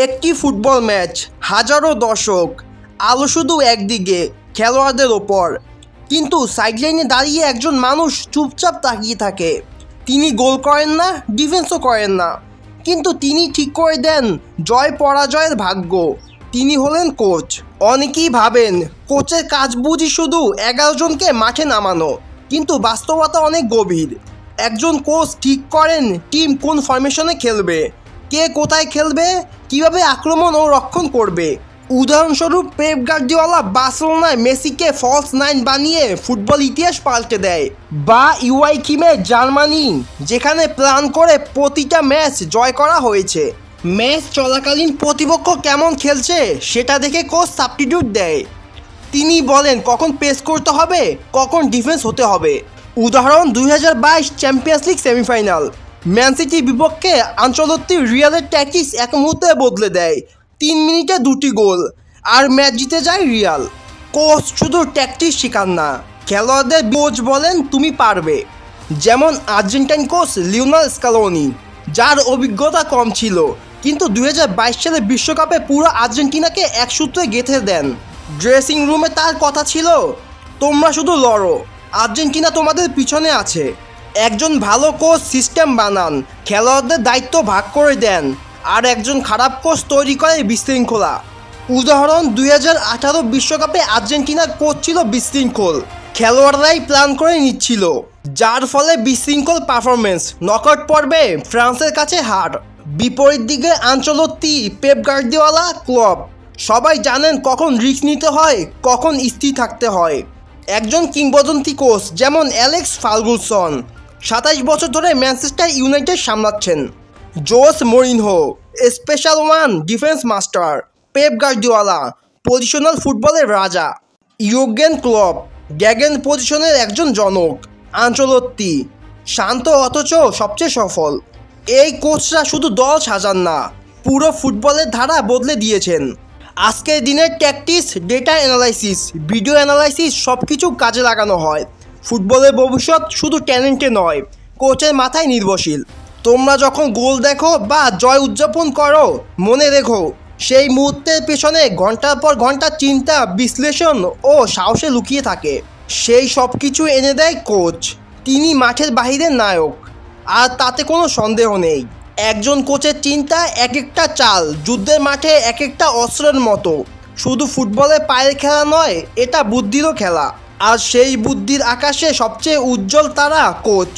একটি football match, হাজারো দর্শক, আলো শুধু একদিকে, খেলোয়াড়দের ওপর। কিন্তু সাইডলাইনে দাঁড়িয়ে একজন মানুষ চুপচাপ তাকিয়ে থাকে। তিনি গোল করেন না, ডিফেন্সও করেন না, কিন্তু তিনি ঠিক করে দেন জয় পরাজয়ের ভাগ্য। তিনি হলেন কোচ। অনেকেই ভাবেন কোচের কাজ বুঝি শুধু 11 জনকে মাঠে নামানো, কিন্তু বাস্তবতা অনেক গভীর। একজন কোচ ঠিক করেন টিম কোন ফরমেশনে খেলবে, কে কোথায় খেলবে, কিভাবে আক্রমণ ও রক্ষণ করবে। উদাহরণস্বরূপ পেপ গার্দিওলা বার্সেলোনায় মেসিকে ফলস নাইন বানিয়ে ফুটবল ইতিহাস পাল্টে দেয়, বা ইউয়াই জার্মানি, যেখানে প্ল্যান করে প্রতিটা ম্যাচ জয় করা হয়েছে। ম্যাচ চলাকালীন প্রতিপক্ষ কেমন খেলছে সেটা দেখে কোচ সাবস্টিটিউট দেয়। তিনি বলেন কখন প্রেস করতে হবে, কখন ডিফেন্স হতে হবে। উদাহরণ 2022 চ্যাম্পিয়ন্স লিগ সেমিফাইনাল, ম্যান সিটির বিপক্ষে আনচেলত্তি রিয়ালের ট্যাকটিক্স এক মুহূর্তে বদলে দেয়। 3 মিনিটে 2টি গোল, আর ম্যাচ জিতে যায় রিয়াল। কোচ শুধু ট্যাকটিক্স শেখান না, খেলোয়াড়দের কোচ বলেন তুমি পারবে। যেমন আর্জেন্টাইন কোচ লিওনেল স্কালোনি, যার অভিজ্ঞতা কম ছিল, কিন্তু 2022 সালে বিশ্বকাপে পুরো আর্জেন্টিনাকে এক সূত্রে গেঁথে দেন। ড্রেসিং রুমে তার কথা ছিল, তোমরা শুধু লড়ো, আর্জেন্টিনা তোমাদের পিছনে আছে। একজন ভালো কোচ সিস্টেম বানান, খেলোয়াড়দের দায়িত্ব ভাগ করে দেন, আর একজন খারাপ কোচ তৈরি করে বিশৃঙ্খলা। উদাহরণ 2018 বিশ্বকাপে আর্জেন্টিনার কোচ ছিল বিশৃঙ্খল, খেলোয়াড়রাই প্ল্যান করে নিচ্ছিল, যার ফলে বিশৃঙ্খল পারফরমেন্স, নকআউট পর্বে ফ্রান্সের কাছে হার। বিপরীত দিকে আনচেলত্তি, পেপ গার্দিওলা, ক্লপ সবাই জানেন কখন রিস্ক নিতে হয়, কখন স্থির থাকতে হয়। একজন কিংবদন্তি কোচ যেমন অ্যালেক্স ফার্গুসন 27 বছর ধরে ম্যানচেস্টার ইউনাইটেড সামলাচ্ছেন। Jose Mourinho special one defence master. Pep Guardiola positional ফুটবলের রাজা। ইউর্গেন ক্লপ গ্যাগেন পজিশনের একজন জনক। আনচেলত্তি শান্ত অথচ সবচেয়ে সফল। এই কোচরা শুধু দল সাজান না, পুরো ফুটবলের ধারা বদলে দিয়েছেন। আজকের দিনের tactics, data analysis, video analysis সব কিছু কাজে লাগানো হয়। ফুটবলের ভবিষ্যৎ শুধু ট্যালেন্টে নয়, কোচের মাথায় নির্ভরশীল। তোমরা যখন গোল দেখো বা জয় উদযাপন করো, মনে রেখো সেই মুহূর্তের পেছনে ঘন্টার পর ঘন্টা চিন্তা, বিশ্লেষণ ও সাহসে লুকিয়ে থাকে। সেই সব কিছু এনে দেয় কোচ। তিনি মাঠের বাহিরের নায়ক, আর তাতে কোনো সন্দেহ নেই। একজন কোচের চিন্তা এক একটা চাল, যুদ্ধের মাঠে এক একটা অস্ত্রের মতো। শুধু ফুটবলে পায়ের খেলা নয়, এটা বুদ্ধিরও খেলা, আর সেই বুদ্ধির আকাশে সবচেয়ে উজ্জ্বল তারা কোচ।